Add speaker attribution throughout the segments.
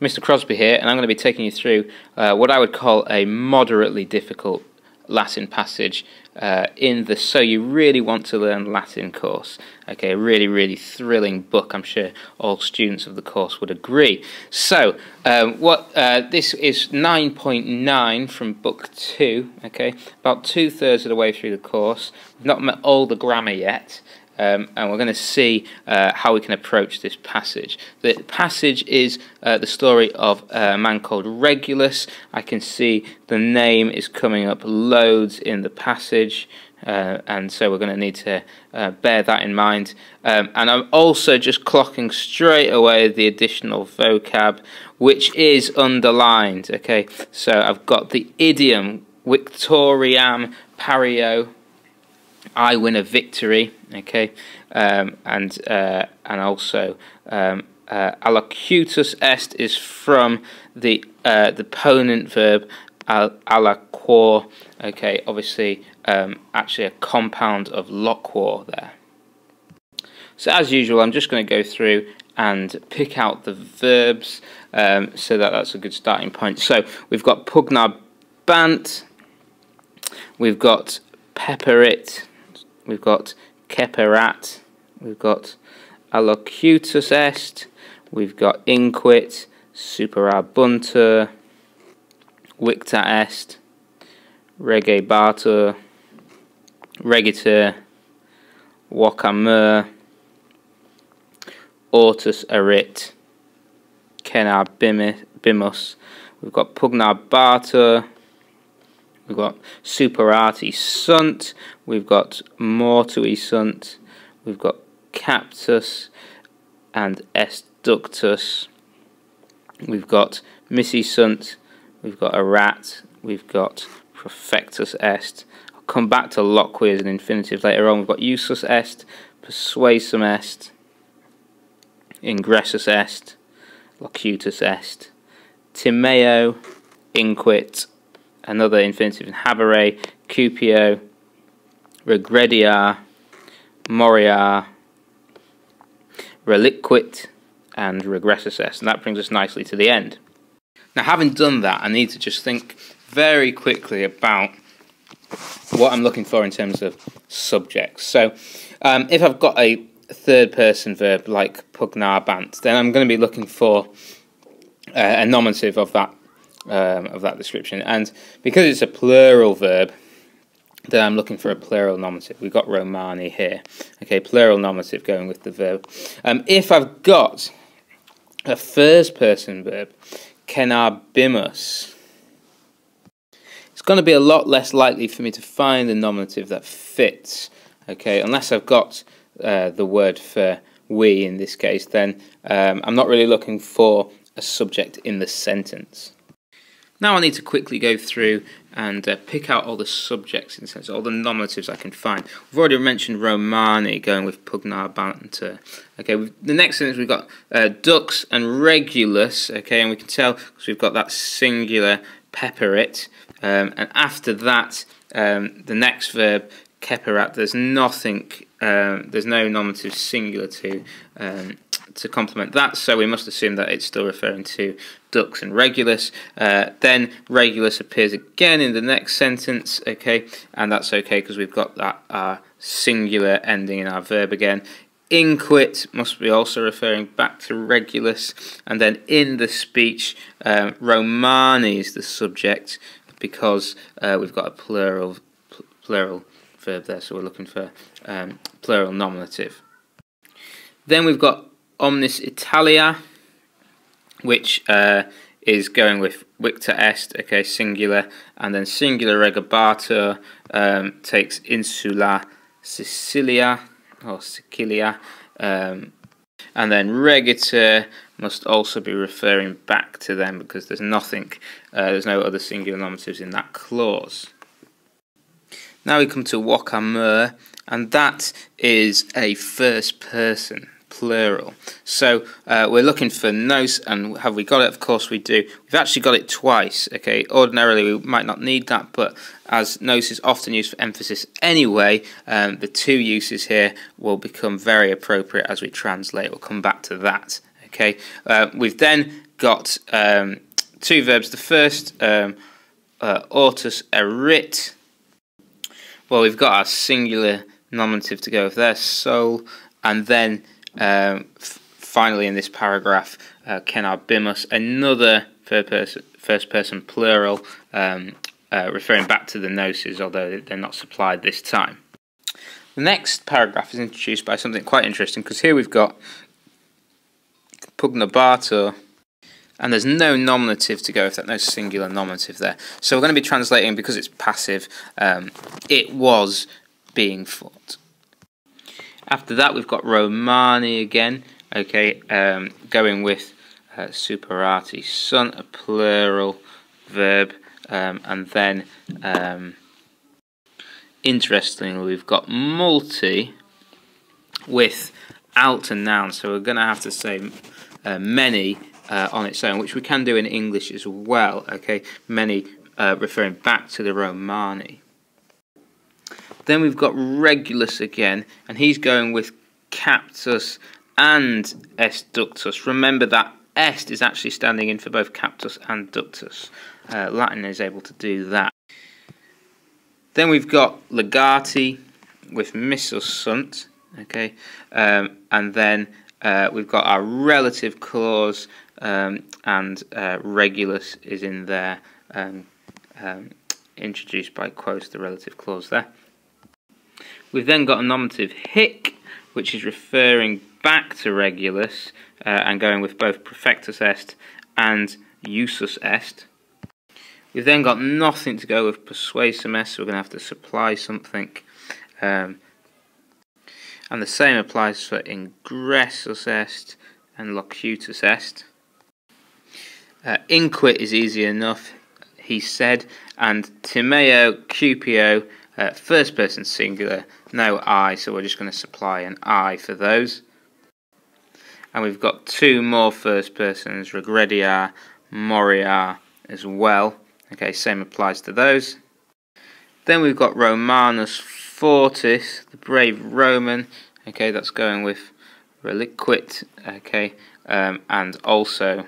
Speaker 1: Mr. Crosby here, and I'm going to be taking you through what I would call a moderately difficult Latin passage in the So You Really Want to Learn Latin course. Okay, a really thrilling book. I'm sure all students of the course would agree. So, this is 9.9 from book 2. Okay, about 2/3 of the way through the course. We've not met all the grammar yet. And we're going to see how we can approach this passage. The passage is the story of a man called Regulus. I can see the name is coming up loads in the passage, and so we're going to need to bear that in mind. And I'm also just clocking straight away the additional vocab, which is underlined. Okay, so I've got the idiom Victoriam Pario, I win a victory, okay, and also allocutus est is from the ponent verb alaquor, okay, obviously actually a compound of loquor there. So as usual, I'm just going to go through and pick out the verbs so that's a good starting point. So we've got pugnabant, we've got peperit, we've got ceperat, we've got allocutus est, we've got inquit, superabuntur, victa est, regebatur, regitur, vocamur, ortus erit, cenabimus, we've got pugnabatur, we've got superati sunt, we've got mortui sunt, we've got captus and est ductus, we've got missi sunt, we've got erat, we've got profectus est. I'll come back to loqui as an infinitive later on. We've got usus est, persuasum est, ingressus est, locutus est, timeo, inquit, another infinitive in habere, cupio, regrediar, moriar, reliquit, and regressus est. And that brings us nicely to the end. Now, having done that, I need to just think very quickly about what I'm looking for in terms of subjects. So, if I've got a third-person verb like pugnabant, then I'm going to be looking for a nominative of that description, and because it's a plural verb, then I'm looking for a plural nominative. We've got Romani here. Okay, plural nominative going with the verb. If I've got a first-person verb, cenabimus, it's going to be a lot less likely for me to find a nominative that fits. Okay, unless I've got the word for we in this case, then I'm not really looking for a subject in the sentence. Now I need to quickly go through and pick out all the subjects in the sense, all the nominatives I can find. We've already mentioned Romani going with pugnabantur. Okay, the next sentence we've got dux and regulus. Okay, and we can tell because we've got that singular peperit. And after that, the next verb ceperat. There's nothing. There's no nominative singular to complement that, so we must assume that it's still referring to dux and regulus. Then regulus appears again in the next sentence, okay, and that's okay because we've got that singular ending in our verb again. Inquit must be also referring back to regulus, and then in the speech, Romani is the subject because we've got a plural verb there, so we're looking for plural nominative. Then we've got omnis Italia, which is going with victa est, okay, singular, and then singular regebatur takes insula Sicilia, or Sicilia, and then regitur must also be referring back to them because there's nothing, there's no other singular nominatives in that clause. Now we come to vocamur, and that is a first person plural. So we're looking for nos, and have we got it? Of course we do. We've actually got it twice. Okay, ordinarily we might not need that, but as nos is often used for emphasis anyway, the two uses here will become very appropriate as we translate. We'll come back to that. Okay, we've then got two verbs. The first, ortus erit. Well, we've got our singular nominative to go with there, soul, and then finally in this paragraph, kenarbimus, another first person plural, referring back to the gnosis, although they're not supplied this time. The next paragraph is introduced by something quite interesting, because here we've got pugnabatur, and there's no nominative to go with that, no singular nominative there. So we're going to be translating, because it's passive, it was being fought. After that, we've got Romani again, okay, going with superati, sunt, a plural verb, and then, interestingly, we've got multi without a noun, so we're going to have to say many on its own, which we can do in English as well, okay, many referring back to the Romani. Then we've got Regulus again, and he's going with captus and est ductus. Remember that est is actually standing in for both captus and ductus. Latin is able to do that. Then we've got legati with missus sunt, okay, and then we've got our relative clause, and Regulus is in there, introduced by quotes, the relative clause there. We've then got a nominative hic, which is referring back to Regulus, and going with both perfectus est and usus est. We've then got nothing to go with persuasum est, so we're going to have to supply something. And the same applies for ingressus est and locutus est. Inquit is easy enough, he said, and timeo, cupio, first person singular, no I, so we're just going to supply an I for those. And we've got two more first persons, regrediar, moriar as well. Okay, same applies to those. Then we've got Romanus Fortis, the brave Roman. Okay, that's going with reliquit. Okay, and also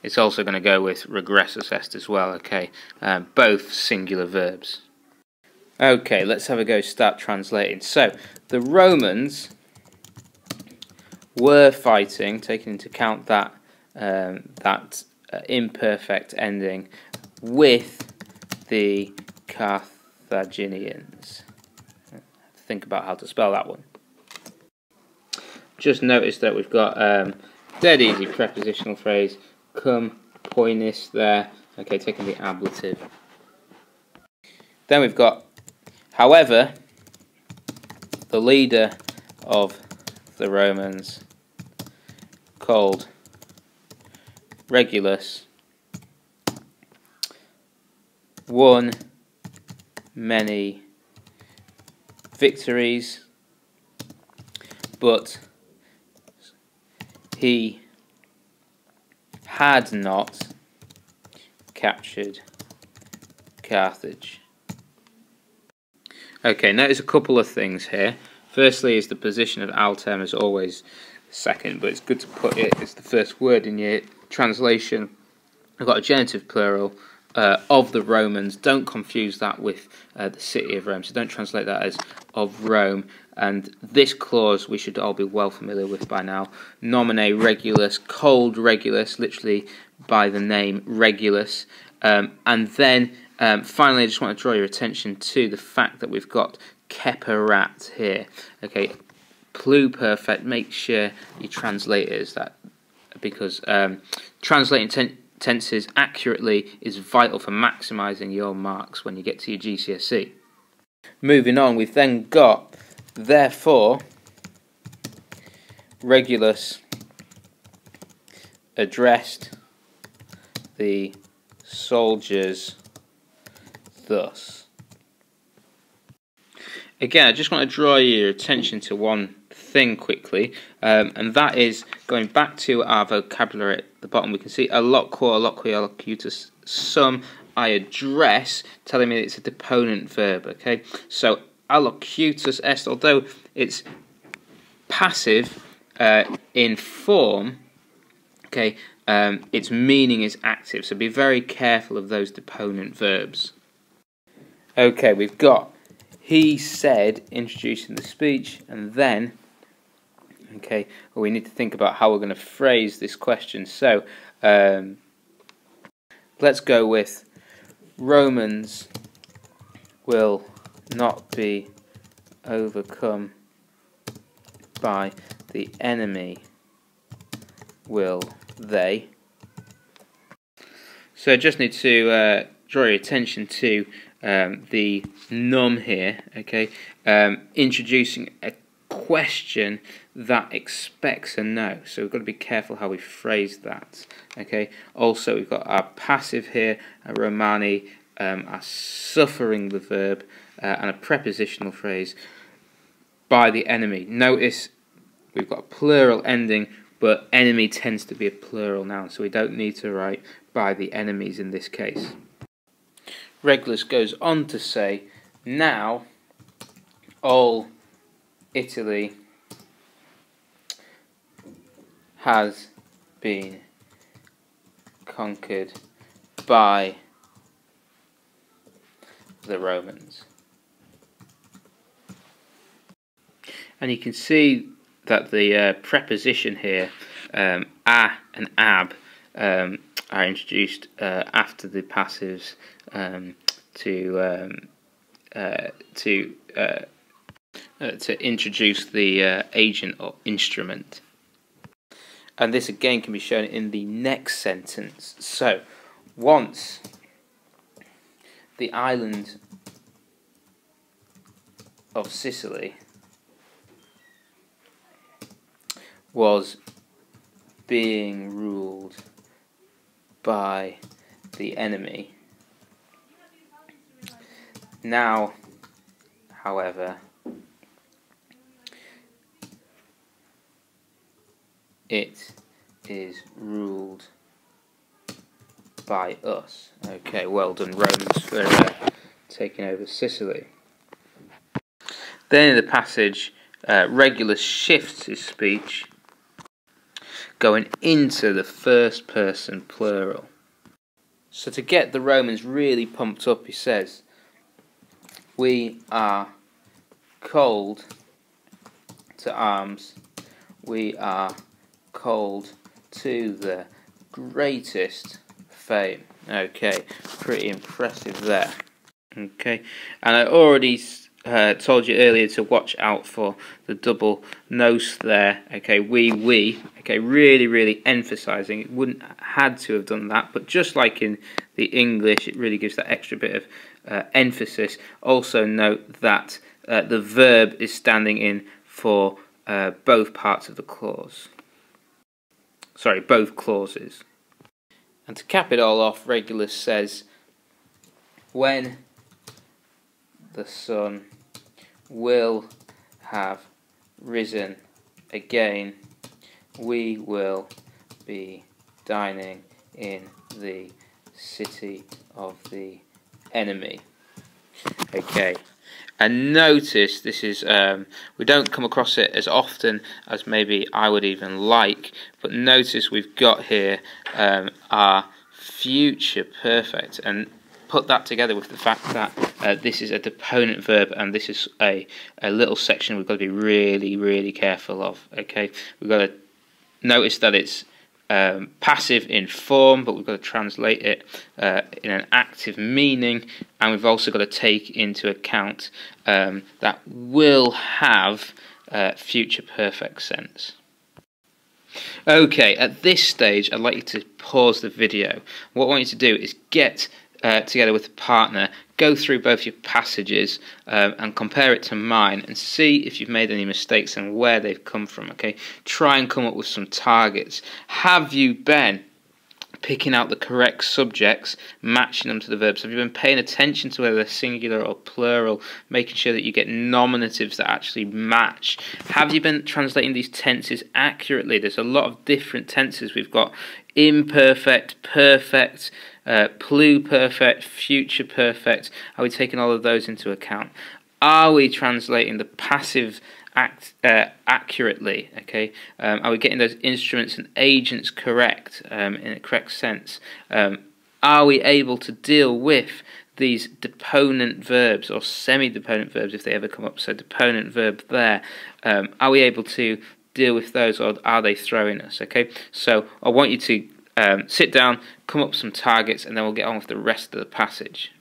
Speaker 1: it's also going to go with regressus est as well. Okay, both singular verbs. Okay, let's have a go. Start translating. So the Romans were fighting, taking into account that imperfect ending, with the Carthaginians. Think about how to spell that one. Just notice that we've got dead easy prepositional phrase cum poinis there. Okay, taking the ablative. Then we've got, however, the leader of the Romans, called Regulus, won many victories, but he had not captured Carthage. Okay, notice a couple of things here. Firstly is the position of altem as always second, but it's good to put it as the first word in your translation. I've got a genitive plural of the Romans. Don't confuse that with the city of Rome, so don't translate that as of Rome. And this clause we should all be well familiar with by now. Nomine Regulus, called Regulus, literally by the name Regulus. And then finally I just want to draw your attention to the fact that we've got keperat here. Okay, pluperfect, make sure you translate it as that, because translating tenses accurately is vital for maximising your marks when you get to your GCSE. Moving on, we've then got, therefore, Regulus addressed the soldiers thus. Again, I just want to draw your attention to one thing quickly, and that is going back to our vocabulary at the bottom. We can see alloquo, alloqui, allocutus, sum, I address, telling me that it's a deponent verb. Okay, so allocutus est, although it's passive in form, Okay, its meaning is active, so be very careful of those deponent verbs. Okay, we've got he said introducing the speech, and then, okay, well, we need to think about how we're going to phrase this question. So let's go with Romans will not be overcome by the enemy, will they? So I just need to draw your attention to the num here, okay, introducing a question that expects a no. So we've got to be careful how we phrase that, okay. Also, we've got our passive here, a Romani, are suffering the verb, and a prepositional phrase, by the enemy. Notice we've got a plural ending, but enemy tends to be a plural noun, so we don't need to write by the enemies in this case. Regulus goes on to say, now all Italy has been conquered by the Romans. And you can see that the preposition here, a and ab, are introduced after the passives to introduce the agent or instrument. And this again can be shown in the next sentence. So, once the island of Sicily was being ruled by the enemy. Now, however, it is ruled by us. Okay, well done Romans for taking over Sicily. Then in the passage, Regulus shifts his speech, going into the first person plural. So to get the Romans really pumped up, he says, we are called to arms, we are called to the greatest fame. Okay, pretty impressive there. Okay, and I already told you earlier to watch out for the double nos there. Okay, we. Okay, really emphasising. It wouldn't had to have done that, but just like in the English, it really gives that extra bit of emphasis. Also note that the verb is standing in for both parts of the clause. Sorry, both clauses. And to cap it all off, Regulus says, when the sun will have risen again, we will be dining in the city of the enemy. Okay, and notice this is, we don't come across it as often as maybe I would even like, but notice we've got here our future perfect, and put that together with the fact that this is a deponent verb, and this is a little section we've got to be really careful of. Okay, we've got to notice that it's passive in form, but we've got to translate it in an active meaning, and we've also got to take into account that will have future perfect sense. Okay, at this stage I'd like you to pause the video. What I want you to do is get together with a partner, go through both your passages and compare it to mine and see if you've made any mistakes and where they've come from. Okay, try and come up with some targets. Have you been picking out the correct subjects, matching them to the verbs? Have you been paying attention to whether they're singular or plural, making sure that you get nominatives that actually match? Have you been translating these tenses accurately? There's a lot of different tenses. We've got imperfect, perfect, pluperfect, future perfect. Are we taking all of those into account? Are we translating the passive accurately? Okay, are we getting those instruments and agents correct in a correct sense? Are we able to deal with these deponent verbs or semi-deponent verbs if they ever come up? So deponent verb there. Are we able to deal with those, or are they throwing us? Okay, so I want you to sit down, come up with some targets, and then we'll get on with the rest of the passage.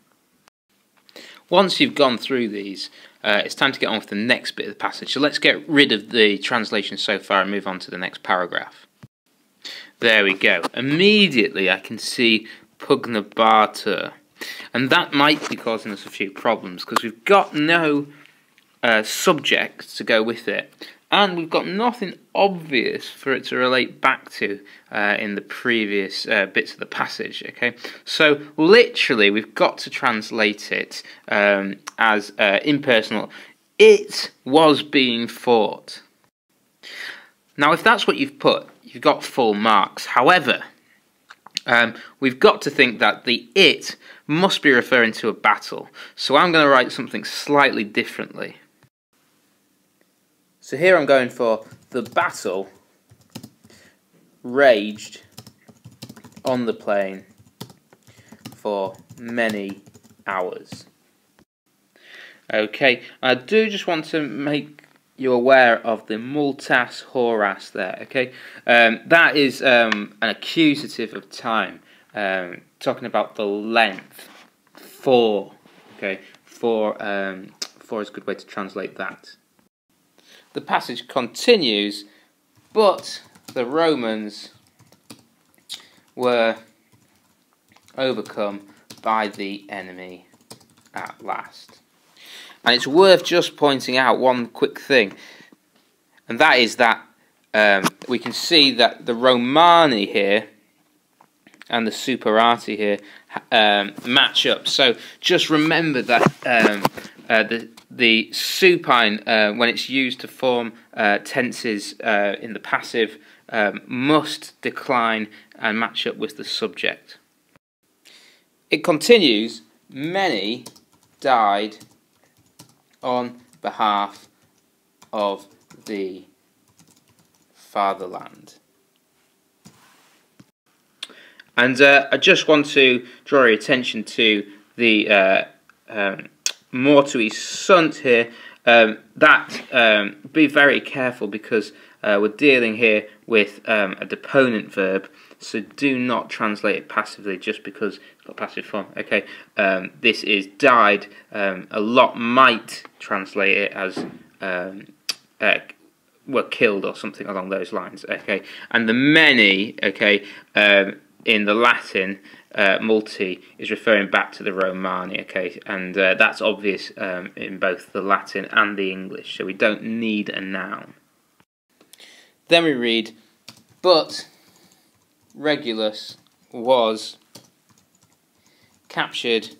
Speaker 1: Once you've gone through these, it's time to get on with the next bit of the passage. So let's get rid of the translation so far and move on to the next paragraph. There we go. Immediately I can see Pugnabartur, and that might be causing us a few problems because we've got no subject to go with it, and we've got nothing obvious for it to relate back to in the previous bits of the passage. Okay, so literally we've got to translate it as impersonal. It was being fought. Now, if that's what you've put, you've got full marks. However, we've got to think that the it must be referring to a battle. So I'm going to write something slightly differently. So here I'm going for the battle raged on the plain for many hours. Okay, I do just want to make you aware of the multas horas there. Okay, that is an accusative of time, talking about the length. For, okay, for is a good way to translate that. The passage continues, but the Romans were overcome by the enemy at last. And it's worth just pointing out one quick thing, and that is that we can see that the Romani here and the Superati here match up. So just remember that the supine, when it's used to form tenses in the passive, must decline and match up with the subject. It continues, many died on behalf of the fatherland. And I just want to draw your attention to the mortui sunt here. Be very careful because we're dealing here with a deponent verb, so do not translate it passively just because it's got passive form. Okay, this is died. A lot might translate it as were killed or something along those lines. Okay, and the many, okay, in the Latin, multi is referring back to the Romani, okay, and that's obvious in both the Latin and the English, so we don't need a noun. Then we read, but Regulus was captured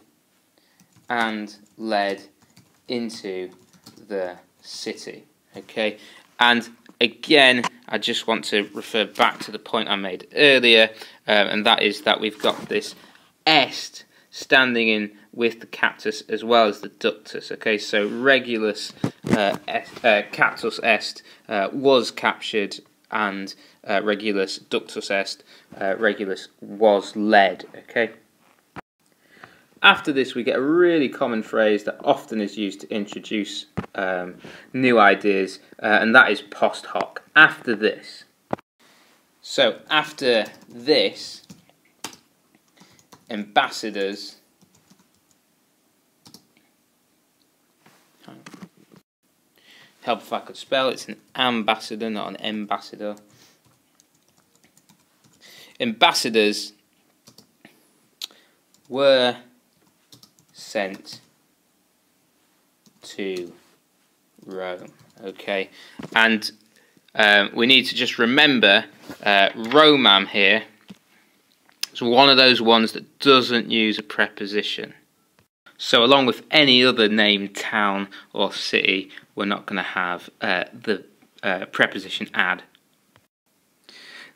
Speaker 1: and led into the city, okay, and again, I just want to refer back to the point I made earlier, and that is that we've got this est standing in with the captus as well as the ductus. Okay, so Regulus captus est was captured, and Regulus ductus est, Regulus was led. Okay. After this, we get a really common phrase that often is used to introduce new ideas, and that is post hoc. After this. So, after this, ambassadors help if I could spell. It's an ambassador, not an ambassador. Ambassadors were sent to Rome. Okay, and we need to just remember Romam here is one of those ones that doesn't use a preposition. So along with any other named town or city, we're not going to have the preposition ad.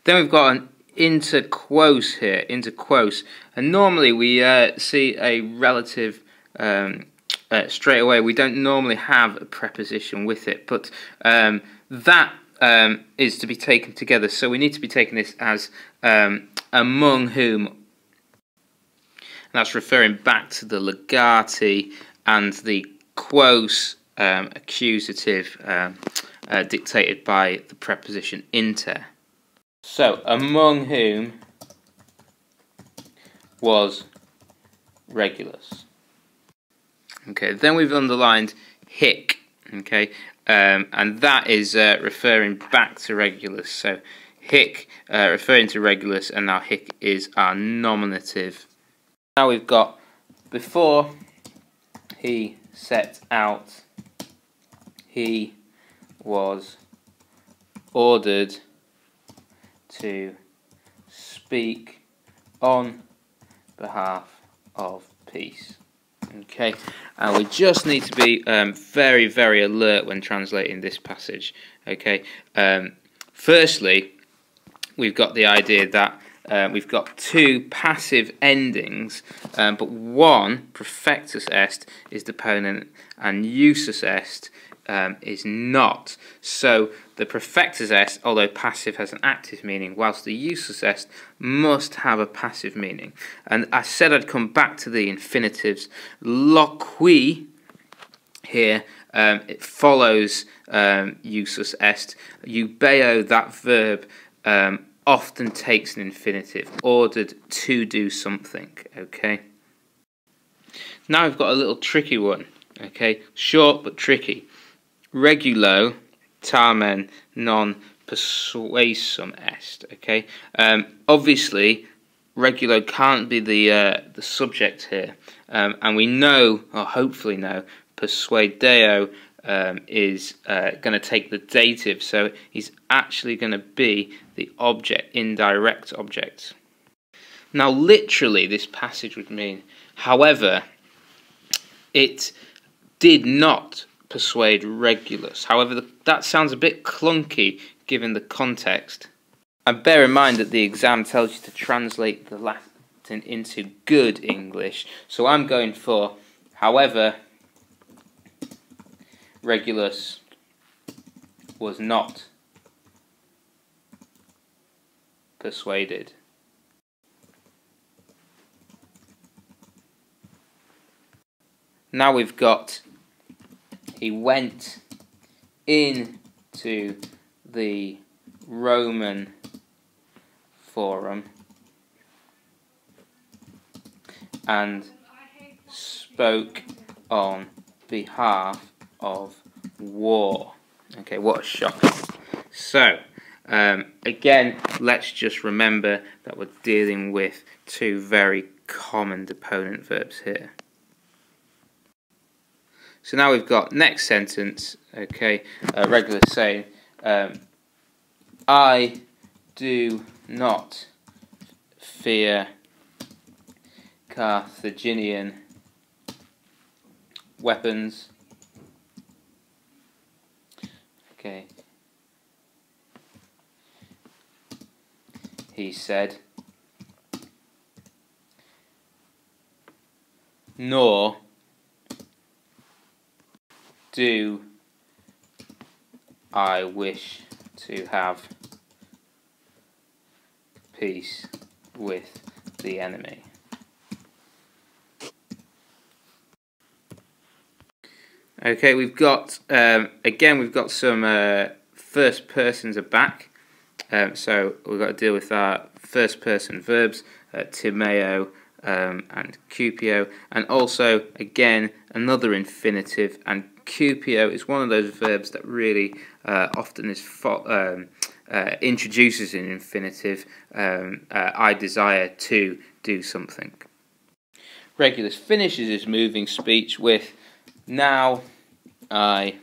Speaker 1: Then we've got an interquos here, interquos, and normally we see a relative straight away. We don't normally have a preposition with it, but that is to be taken together. So we need to be taking this as among whom. And that's referring back to the legati and the quos accusative dictated by the preposition inter. So among whom was Regulus. Okay, then we've underlined hic, okay, and that is referring back to Regulus. So hic referring to Regulus, and now hic is our nominative. Now we've got before he set out, he was ordered to speak on behalf of peace. Okay, and we just need to be very, very alert when translating this passage. Okay, firstly, we've got the idea that we've got two passive endings, but one, perfectus est, is deponent, and usus est is not. So the perfectus est, although passive, has an active meaning, whilst the usus est must have a passive meaning. And I said I'd come back to the infinitives. Loqui here, it follows usus est. Eubeo, that verb, often takes an infinitive, ordered to do something. Okay. Now we've got a little tricky one. Okay, short but tricky. Regulo tamen non persuasum est. Okay, obviously regulo can't be the subject here, and we know, or hopefully know, persuadeo is going to take the dative, so he's actually going to be the object, indirect object. Now, literally, this passage would mean, however, it did not persuade Regulus. However, that sounds a bit clunky given the context. And bear in mind that the exam tells you to translate the Latin into good English. So I'm going for, however, Regulus was not persuaded. Now we've got he went into the Roman Forum and spoke on behalf of war. Okay, what a shocker. So, again, let's just remember that we're dealing with two very common deponent verbs here. So now we've got next sentence, okay, Regulus saying, I do not fear Carthaginian weapons. Okay. He said, nor do I wish to have peace with the enemy. Okay, we've got, again, we've got some first persons are back. So we've got to deal with our first person verbs, timeo and cupio, and also, again, another infinitive, and cupio is one of those verbs that really often is introduces an infinitive, I desire to do something. Regulus finishes his moving speech with, now I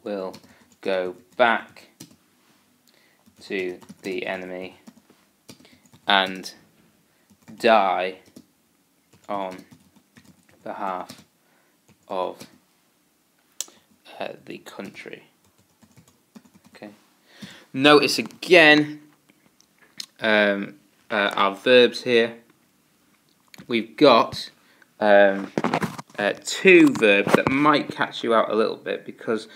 Speaker 1: will go back to the enemy and die on behalf of the country. Okay. Notice again our verbs here. We've got two verbs that might catch you out a little bit, because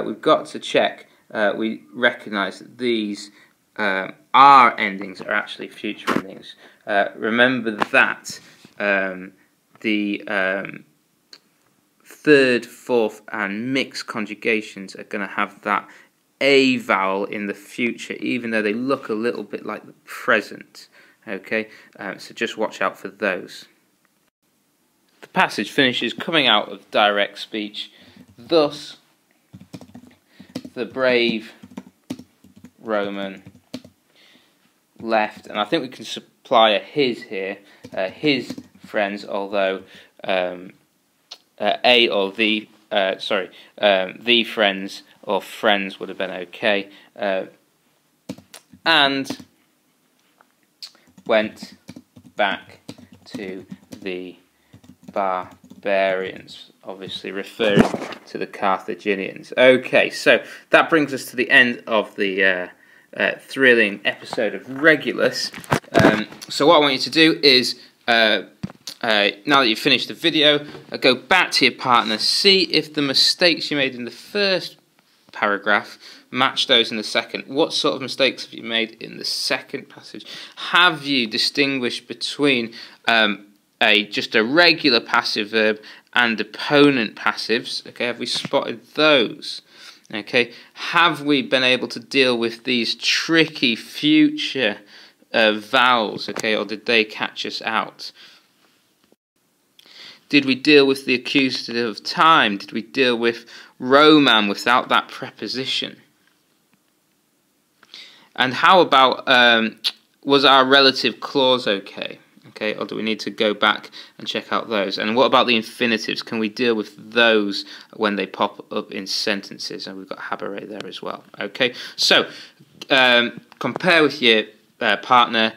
Speaker 1: we've got to check we recognise that these are endings are actually future endings. Remember that the third, fourth and mixed conjugations are going to have that A vowel in the future, even though they look a little bit like the present. Okay, so just watch out for those. The passage finishes coming out of direct speech. Thus, the brave Roman left, and I think we can supply a his here, his friends, although a or the, the friends or friends would have been okay, and went back to the barbarians, obviously referring to the Carthaginians. Okay, so that brings us to the end of the thrilling episode of Regulus. So what I want you to do is, now that you've finished the video, go back to your partner, see if the mistakes you made in the first paragraph match those in the second. What sort of mistakes have you made in the second passage? Have you distinguished between just a regular passive verb and opponent passives? Okay, have we spotted those? Okay, have we been able to deal with these tricky future vowels? Okay, or did they catch us out? Did we deal with the accusative of time? Did we deal with Roman without that preposition? And how about, was our relative clause okay? Okay, or do we need to go back and check out those? And what about the infinitives? Can we deal with those when they pop up in sentences? And we've got habere there as well. Okay, so compare with your partner.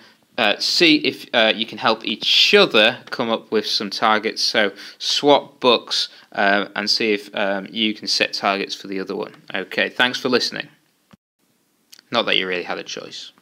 Speaker 1: See if you can help each other come up with some targets. So swap books and see if you can set targets for the other one. Okay, thanks for listening. Not that you really had a choice.